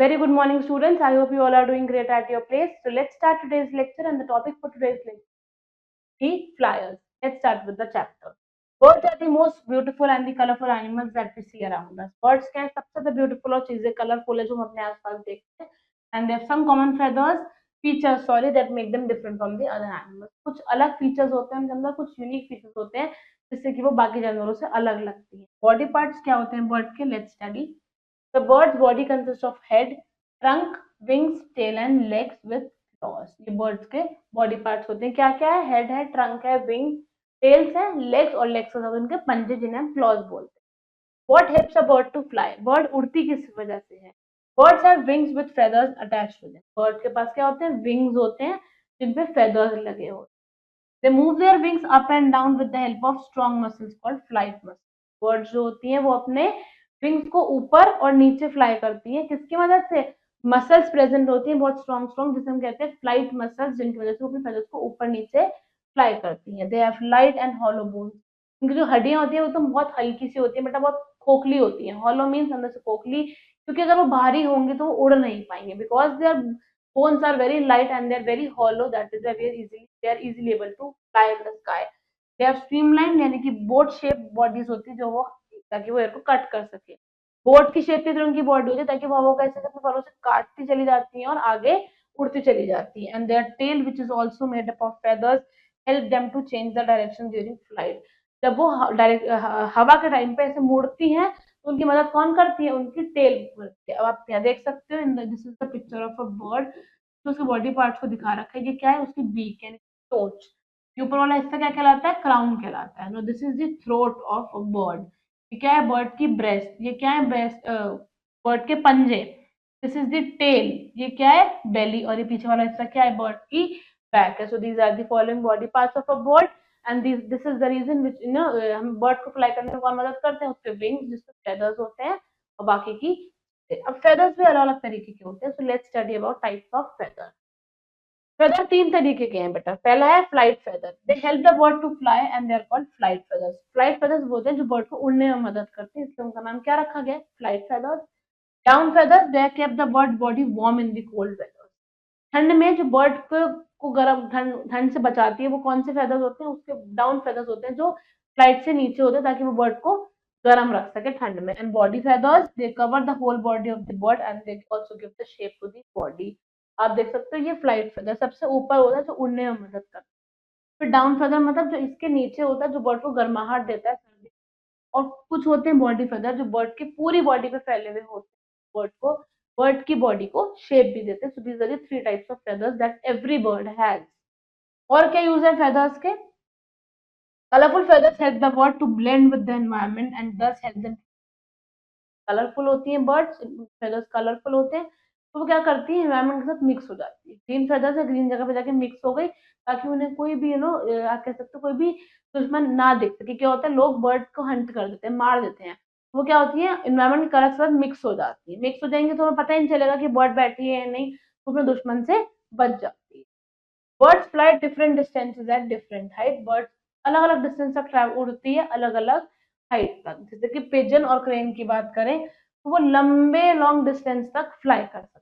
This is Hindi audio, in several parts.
Very good morning, students. I hope you all are doing great at your place. So let's start today's lecture, and the topic for today's lecture is flyers. Let's start with the chapter. Birds are the most beautiful and the colorful animals that we see around us. Birds क्या है सबसे ज़्यादा beautiful और चीजें colorful है जो हम अपने आसपास देखते हैं. And they have some common features that make them different from the other animals. कुछ अलग features होते हैं उनके अंदर, कुछ unique features होते हैं जिससे कि वो बाकी जानवरों से अलग लगती है. Body parts क्या होते हैं bird के? Let's study. The bird's body consists of head, trunk, wings, tail and legs with claws. ये birds के body parts होते हैं. क्या क्या है? Head है, trunk है, wing, tails है, legs और legs के साथ उनके पंजे जिन्हें हम claws बोलते हैं. What helps a bird to fly? Bird उड़ती किस वजह से है? Birds have wings with feathers attached to them. Bird के पास क्या होते हैं? Wings होते हैं जिनपे feathers लगे होते हैं. They move their wings up and down with the help of strong muscles called flight muscles. Birds जो होती हैं वो अपने विंग्स को ऊपर और नीचे फ्लाई करती हैं. किसकी मदद से? मसल्स प्रेजेंट होती हैं बहुत स्ट्रॉन्ग स्ट्रॉन्ग, जिसे हम कहते हैं फ्लाइट मसल्स, जिनकी वजह से वो अपने फेदर्स को ऊपर नीचे फ्लाई करती हैं. They have light and hollow bones. उनकी जो हड्डियां होती है वो तो बहुत हल्की सी होती है बेटा, बहुत खोखली होती है. हॉलो मीन्स अंदर से खोखली, क्योंकि अगर वो भारी होंगे तो वो उड़ नहीं पाएंगे. Because they are bones are very light and they are very hollow, that is why they are easily able to fly in the sky. They have streamlined यानी कि बोट शेप बॉडीज होती है जो वो, ताकि वो एयर को कट कर सके. बोट की शेप की तरह उनकी बॉडी होती है ताकि वो हवा को ऐसे अपने फरों से काटती चली जाती है और आगे उड़ती चली जाती है. And their tail which is also made up of feathers help them to change the direction during flight. जब वो हवा के टाइम पे ऐसे मुड़ती हैं तो उनकी मदद कौन करती है? उनकी टेल. अब आप यहाँ देख सकते हो, this is the picture of a bird. तो उसके बॉडी पार्ट्स को दिखा रखा है. ये क्या है? उसकी बीक यानी चोंच. ये ऊपर वाला हिस्सा क्या कहलाता है? क्राउन कहलाता है. No, this is the throat of a bird. ये क्या है? बर्ड की ब्रेस्ट. ये क्या है? ब्रेस्ट बर्ड के पंजे. This is the tail. ये क्या है? बेली. और ये पीछे वाला हिस्सा क्या है? बर्ड की बैक है. So these are the following body parts of a bird. And this is the reason which हम बर्ड को फ्लाई करने में कौन मदद करते हैं? उसके विंग्स जिसपे फेदर्स होते हैं, और बाकी की. अब फेदर्स भी अलग अलग तरीके के होते हैं. So let's study about types of feather. Feather तीन तरीके के हैं बेटा. पहला है flight feather. They help the bird to fly and they are called flight feathers. Flight feathers बोलते हैं जो बर्ड को उड़ने में मदद करते हैं, इसलिए उनका नाम क्या रखा गया? Flight feathers. Down feathers, they keep the bird body warm in the cold weather. ठंड में जो बर्ड को गर्म ठंड से बचाती है वो कौन से फेदर्स होते हैं? उसके डाउन फेदर्स होते हैं जो फ्लाइट से नीचे होते हैं ताकि वो बर्ड को गर्म रख सके ठंड में. And body feathers, they cover the whole body of the bird and they also give the shape to the body. आप देख सकते हो ये फ्लाइट फेदर सबसे ऊपर होता है जो उड़ने में मदद करता है. फिर डाउन फेदर मतलब जो इसके नीचे होता है जो बर्ड को गर्माहट देता है सर्दी. और कुछ होते हैं बॉडी फेदर जो बर्ड की पूरी बॉडी पे फैले हुए होते हैं, बर्ड की बॉडी को शेप भी देते हैं. So these are the three types of feathers that every bird has. और क्या यूज है फेदर्स के? Colourful feathers help the bird to blend with the environment and this help them. Colourful होती हैं बर्ड्स, फेदर्स कलरफुल होते हैं तो वो क्या करती है? एनवायरनमेंट के साथ मिक्स हो जाती है. ग्रीन फेदर्स है, ग्रीन जगह पे जाके मिक्स हो गई ताकि उन्हें कोई भी आप कह सकते हो कोई भी दुश्मन ना देख सके. क्या होता है? लोग बर्ड को हंट कर देते हैं, मार देते हैं. वो क्या होती है? एनवायरनमेंट के कलर के साथ मिक्स हो जाती है. मिक्स हो जाएंगे तो हमें पता ही नहीं चलेगा कि बर्ड बैठी है या नहीं, तो अपने दुश्मन से बच जाती है. Birds fly different distances at different height. Birds अलग अलग डिस्टेंस तक उड़ती है, अलग अलग हाइट तक. जैसे कि पिजन और क्रेन की बात करें तो वो लंबे लॉन्ग डिस्टेंस तक फ्लाई कर सकते हैं.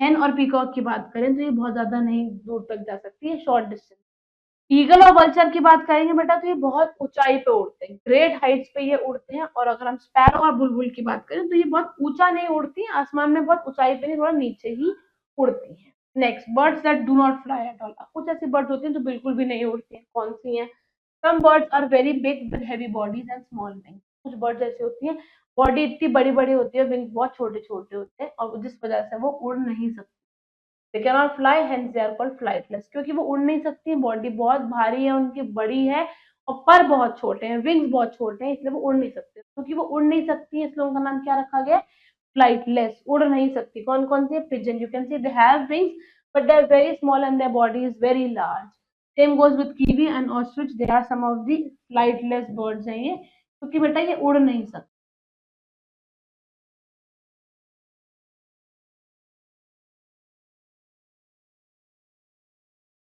हेन और पीकॉक की बात करें तो ये बहुत ज्यादा नहीं दूर तक जा सकती है, शॉर्ट डिस्टेंस. ईगल और वल्चर की बात करेंगे बेटा तो ये बहुत ऊंचाई पे उड़ते हैं, ग्रेट हाइट्स पे ये उड़ते हैं. और अगर हम स्पैरो और बुलबुल की बात करें तो ये बहुत ऊंचा नहीं उड़ती, आसमान में बहुत ऊंचाई पे नहीं, थोड़ा नीचे ही उड़ती है. Next, birds that do not fly at all. कुछ ऐसी बर्ड्स होती हैं जो बिल्कुल भी नहीं उड़ती हैं. कौन सी हैं? Some birds are very big with heavy bodies and small wings. कुछ बर्ड्स ऐसी होती हैं बॉडी इतनी बड़ी बड़ी होती है, विंग्स बहुत छोटे छोटे होते हैं और जिस वजह से वो उड़ नहीं सकती. They can not fly hence they are called flightless. क्योंकि वो उड़ नहीं सकती, बॉडी बहुत भारी है उनकी, बड़ी है और पर बहुत छोटे हैं, विंग्स बहुत छोटे हैं, इसलिए वो उड़ नहीं सकते. क्योंकि वो उड़ नहीं सकती है इसलिए उनका नाम क्या रखा गया? फ्लाइटलेस. उड़ नहीं सकती. कौन कौन सी? Pigeon. You can see they have wings but they are very small and their body is very large. Same goes with kiwi and ostrich. They are some of the flightless birds हैं ये, क्योंकि बेटा ये उड़ नहीं सकते.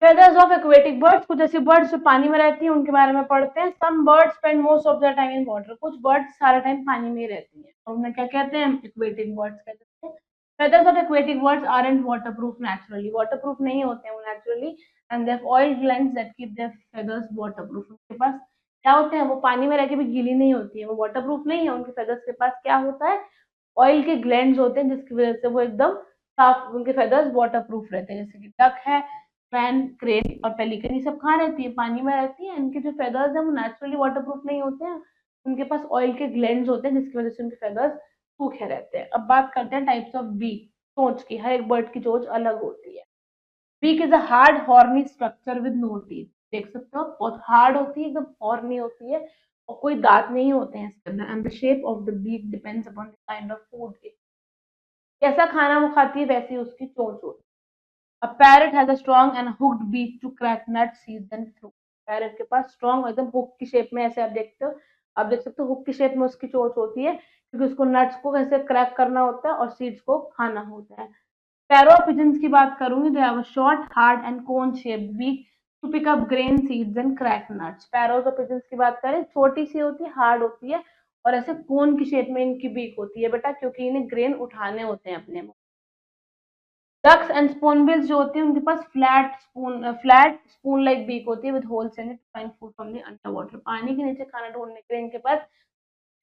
Feathers of aquatic birds. कुछ ऐसी बर्ड्स जो पानी में रहती हैं उनके बारे में पढ़ते हैं. Some birds spend most of their time in water. कुछ बर्ड्स सारा टाइम पानी में ही रहती हैं और उन्हें क्या कहते हैं? एक्वेटिक बर्ड्स कहते हैं. Feathers of aquatic birds aren't waterproof naturally. Waterproof नहीं होते हैं वो naturally, and they have oil glands that keep their feathers waterproof. उनके पास क्या होते हैं, वो पानी में रह के भी गीली नहीं होती है, वो waterproof नहीं है। उनके feathers के पास क्या होता है, ऑयल के ग्लैंड्स होते हैं, जिसकी वजह से वो एकदम साफ, उनके feathers waterproof रहते हैं। जैसे कि डक है, फैन, क्रेन और पेलिकन, ये सब कहाँ रहती है, पानी में रहती है। इनके जो feathers हैं वो naturally waterproof नहीं होते हैं, उनके पास ऑयल के ग्लैंड्स होते हैं, जिसकी वजह से उनके feathers सूखे रहते हैं। अब बात करते हैं टाइप्स ऑफ बीक, चोंच की। हर एक बर्ड की चोंच अलग होती है। Beak is a hard horny structure with no teeth. देख सकते हो बहुत हार्ड होती है, एकदम हॉर्नी होती है और कोई दांत नहीं होते हैं इसके अंदर। And the shape of the beak depends upon the kind of food. कैसा खाना वो खाती है वैसी उसकी चोंच होती है। A parrot has a strong and hooked beak to crack nuts, seeds and fruit. Parrot के पास स्ट्रॉन्ग एकदम हुक की शेप में, ऐसे आप देखते हो, आप देख सकते हो हुक की शेप में उसकी चोंच होती है, क्योंकि उसको नट्स को कैसे क्रैक करना होता है और सीड्स को खाना होता है। पैरो पिजन्स की बात करूंगी, they have a short hard and cone shaped beak to pick up grain seeds and crack nuts. Parrots और पिजन्स की बात करें, छोटी सी होती है, हार्ड होती है और ऐसे कोन की शेप में इनकी बीक होती है बेटा, क्योंकि इन्हें ग्रेन उठाने होते हैं अपने मुंह। डक्स एंड स्पूनबिल्स जो होती है उनके पास फ्लैट स्पून लाइक बीक होती है with holes in it to find food from the under water. पानी के नीचे खाना ढूंढने के लिए इनके पास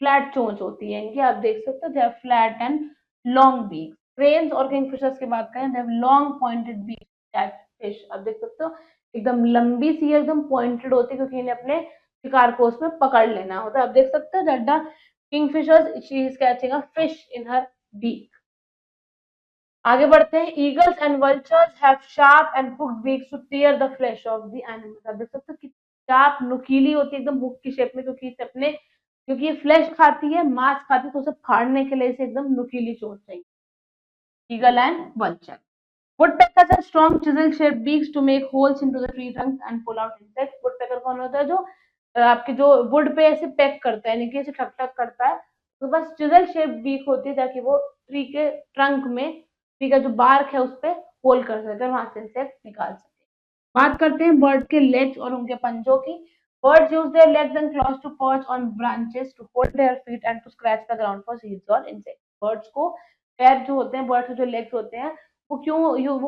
फ्लैट चोंच होती है इनकी, आप देख सकते हो, they have flat and long beak. Cranes और किंगफिशर्स की बात करें, they have long pointed beak catfish, आप देख सकते हो एकदम लंबी सी एकदम पॉइंटेड होती है, क्योंकि इन्हें अपने शिकार को उसमें पकड़ लेना होता है। आप देख सकते हो that the kingfishers she is catching a fish in her beak. आगे बढ़ते हैं। Eagles and vultures have sharp and hooked beaks to tear the flesh of the animals. आप देख सकते हो कि शार्प नुकीली होती है एकदम हुक की शेप में, क्योंकि ये फ्लैश खाती है, मांस खाती है, तो उसे फाड़ने के लिए इसे एकदम नुकीली चोंच चाहिए। Eagle and vulture. Woodpeckers have strong chisel shaped beaks to make holes into the tree trunks and pull out insects. Woodpecker कौन होता है, जो आपके जो वुड पे ऐसे पैक करता है, यानी कि ऐसे ठक ठक करता है, तो बस चिजल शेप्ड बीक होती है ताकि वो ट्री के ट्रंक में, ट्री का जो बार्क है उस पे होल कर सके और वहां से इंसेक्ट निकाल सके। बात करते हैं बर्ड के लेग्स और उनके पंजों की। Birds use their legs and claws to perch on branches, to hold their feet and to scratch the ground for seeds or insects. Birds को पैर जो होते हैं, बर्ड्स के जो लेग्स होते हैं, वो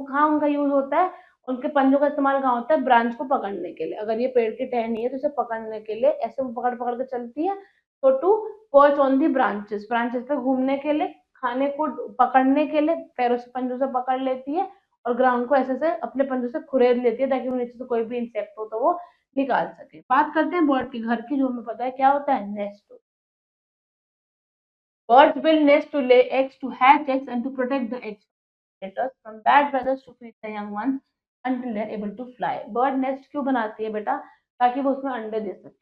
कहाँ उनका यूज होता है, उनके पंजों का इस्तेमाल कहाँ होता है, ब्रांच को पकड़ने के लिए। अगर ये पेड़ की टहनी है तो इसे पकड़ने के लिए ऐसे वो पकड़ पकड़ के चलती है, तो to perch on the branches, branches पे घूमने के लिए, खाने को पकड़ने के लिए पैरों से पंजों से पकड़ लेती है और ग्राउंड को ऐसे से अपने पंजों से खुरेद लेती है, ताकि वो नीचे से कोई भी इंसेक्ट हो तो वो निकाल सके। बात करते हैं बर्ड के घर की, जो हमें पता है क्या होता है, nest. Birds build nests to lay eggs, to hatch eggs, and to protect the eggs from bad weather, to feed the young ones until they're able to fly. Bird nest क्यों बनाती है बेटा, ताकि वो उसमें अंडे दे सके,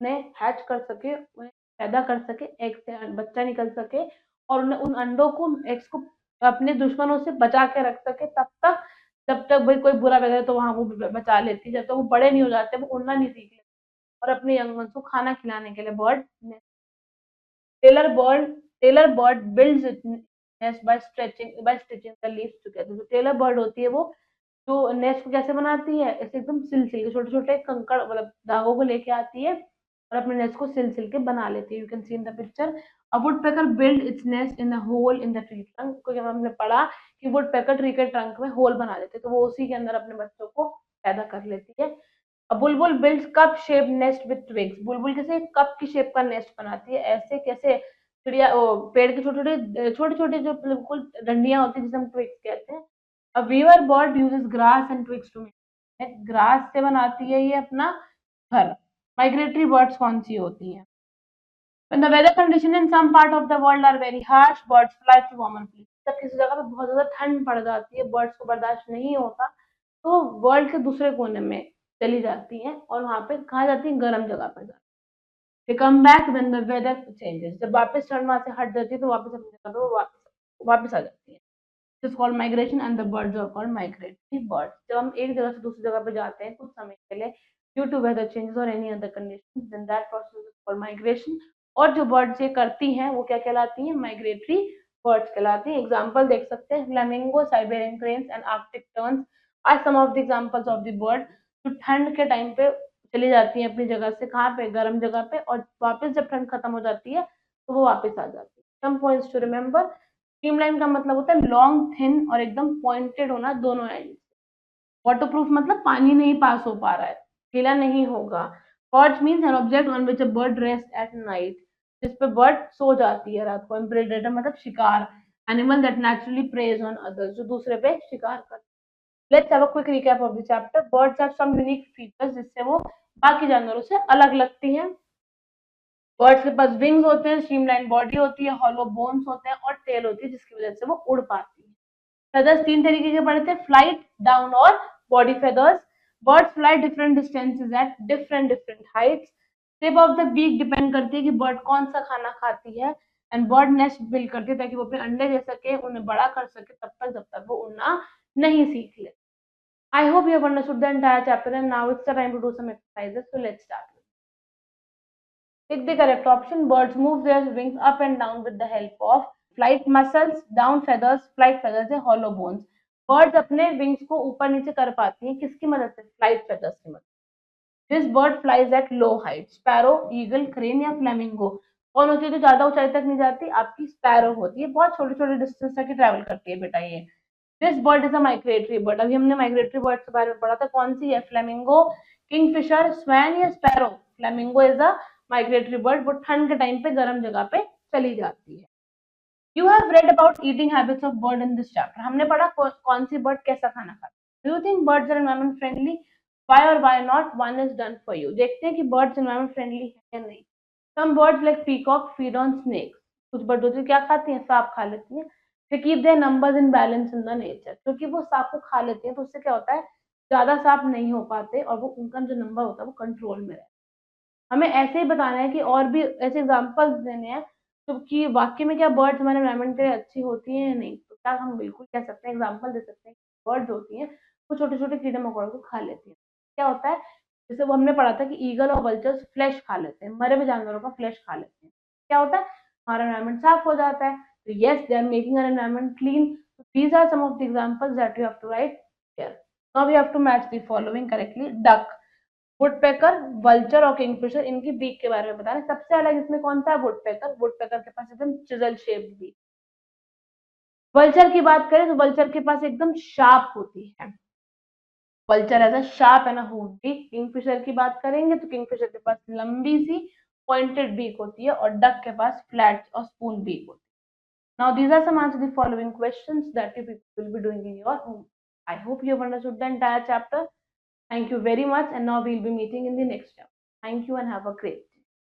उन्हें हैच कर सके, उन्हें पैदा कर सके, एग से बच्चा निकल सके और उन्हें उन अंडों को, एग्स को अपने दुश्मनों से बचा के रख सके, तब तक जब तक भाई कोई बुरा वेदर है तो वहां वो बचा लेती है, जब तक वो बड़े नहीं हो जाते, वो उड़ना नहीं सीख लेते और अपने यंग वंस को खाना खिलाने के लिए bird tailor bird tailor bird builds its nest by stitching the leaves together. जो टेलर बर्ड होती है वो जो नेस्ट को कैसे बनाती है, ऐसे एकदम सिल सिल के छोटे छोटे कंकड़ मतलब धागों को लेके आती है और अपने नेस्ट को सिल सिल के बना लेती है। You can see in the picture a woodpecker build its nest in a hole in the tree trunk, क्योंकि हमने पढ़ा कि वुडपेकर ट्री के ट्रंक में होल बना देते, तो वो उसी के अंदर अपने बच्चों को पैदा कर लेती है। बुलबुल builds cup shape nest with twigs. बुलबुल कैसे कप की शेप का नेस्ट बनाती है, ऐसे कैसे चिड़िया पेड़ के छोटे छोटे जो बिल्कुल डंडियां होती है जिसे हम ट्विग्स कहते हैं। A weaver bird uses grass and twigs to make, grass से बनाती है ये अपना घर। माइग्रेटरी बर्ड्स कौन सी होती हैं, when the weather condition in some part of the world are very harsh, birds fly to warmer places. जब किसी जगह पे बहुत ज्यादा ठंड पड़ जाती है, बर्ड्स को बर्दाश्त नहीं होता, तो वर्ल्ड के दूसरे कोने में चली जाती हैं और वहां पे कहाँ जाती है, गर्म जगह पर जाती है। They come back when the weather changes. जब वापस ठंड वहां से हट जाती है तो वापस अपनी जगह पे वो वापस आ जाती है। This is called migration and the birds are called migratory birds. जब हम एक जगह से दूसरी जगह पे जाते हैं कुछ समय के लिए due to weather changes or any other conditions, then that process is called migration. और जो birds ये करती हैं वो क्या कहलाती हैं, migratory birds कहलाती हैं। एग्जाम्पल देख सकते हैं, flamingo, Siberian cranes and Arctic terns are some of the examples of the bird जो ठंड के टाइम पे चली जाती हैं अपनी जगह से, कहाँ पे, गर्म जगह पे, और वापस जब ठंड खत्म हो जाती है तो वो वापस आ जाती है। Some points to remember. Streamline का मतलब होता है लॉन्ग, थिन और एकदम पॉइंटेड होना दोनों एंड। वाटरप्रूफ मतलब पानी नहीं पास हो पा रहा है, गीला नहीं होगा। Perch means an object on which a bird rest at night, जिस पे बर्ड सो जाती है रात को। प्रेडेटर मतलब शिकार, animal that naturally preys on others, जो दूसरे पे शिकार करता है। Let's have a quick recap of the chapter. Birds have some unique features जिससे वो बाकी जानवरों से अलग लगती हैं। बर्ड्स के पास विंग्स होते हैं, स्ट्रीमलाइन बॉडी होती है, हॉलो बोन्स होते हैं और टेल होती है जिसकी वजह से वो उड़ पाती है। फेदर्स तीन तरीके के पड़े थे, फ्लाइट, डाउन और body feathers. Birds fly different distances at different heights. Shape of the beak depend करती है कि बर्ड कौन सा खाना खाती है। एंड बर्ड नेस्ट बिल्ड करती है ताकि वो अपने अंडे दे सके, उन्हें बड़ा कर सके तब तक जब तक वो उड़ना नहीं सीख ले। I hope you have understood the entire chapter and now it's the time to do some exercises. So let's start. Pick the correct option. Birds move their wings up and down with the help of flight muscles, down feathers, flight feathers या hollow bones. Birds अपने wings को ऊपर नीचे कर पाती हैं किसकी मदद से? Flight feathers की मदद। This bird flies at low height. Sparrow, eagle, crane या flamingo. कौन होती है जो ज्यादा ऊंचाई तक नहीं जाती? आपकी स्पैरो होती है, बहुत छोटे छोटे डिस्टेंस तक ट्रेवल करती है बेटा ये। This bird is a migratory bird. अभी हमने माइग्रेटरी बर्ड के बारे में पढ़ा था, कौन सी है? फ्लेमिंगो, किंगफिशर, स्वैन या sparrow? Flamingo is a migratory bird, वो ठंड के टाइम पे गर्म जगह पे चली जाती है। You have read about eating habits of bird in this chapter. हमने पढ़ा कौन सी बर्ड कैसा खाना खाती है। Do you think birds are environment friendly? Why और why not? One is done for you. देखते हैं कि बर्ड्स एनवायरमेंट फ्रेंडली है या नहीं। Some birds like peacock feed on snakes. कुछ बर्ड होती है क्या खाती हैं? सांप खा लेती हैं। to keep their numbers in balance in the nature, क्योंकि वो सांप को खा लेती हैं तो उससे क्या होता है, ज्यादा सांप नहीं हो पाते और वो उनका जो नंबर होता है वो कंट्रोल में रहता है। हमें ऐसे ही बताना है कि और भी ऐसे एग्जांपल्स देने हैं तो कि वाकई में क्या बर्ड्स हमारे एनवायरमेंट के लिए अच्छी होती हैं या नहीं। तो क्या हम बिल्कुल कह सकते हैं, एग्जांपल दे सकते हैं, बर्ड्स होती हैं वो छोटे छोटे कीड़े मकोड़ों को खा लेती हैं। क्या होता है, जैसे वो हमने पढ़ा था कि ईगल और वल्चर्स फ्लैश खा लेते हैं, मरे हुए जानवरों का फ्लैश खा लेते हैं। क्या होता है, हमारा एनवायरमेंट साफ हो जाता है। तो yes, they are making our environment clean. These are some of the examples that you have to write here. Now we have to match the following correctly. Duck, woodpecker, vulture और किंगफिशर, इनकी बीक के बारे में बता रहे हैं। सबसे अलग इसमें कौन सा है? वुडपेकर। वुडपेकर के पास एकदम चिजल शेप्ड बीक। वल्चर की बात करें तो वल्चर के पास एकदम शार्प होती है। Vulture has a sharp and hook beak. Kingfisher की बात करेंगे तो किंगफिशर के पास लंबी सी पॉइंटेड बीक होती है और डक के पास फ्लैट और स्पून बीक होती है। Now these are some answer the following questions that you will be doing in your home. I hope you have understood the entire chapter. Thank you very much and now we'll be meeting in the next chapter. Thank you and have a great day.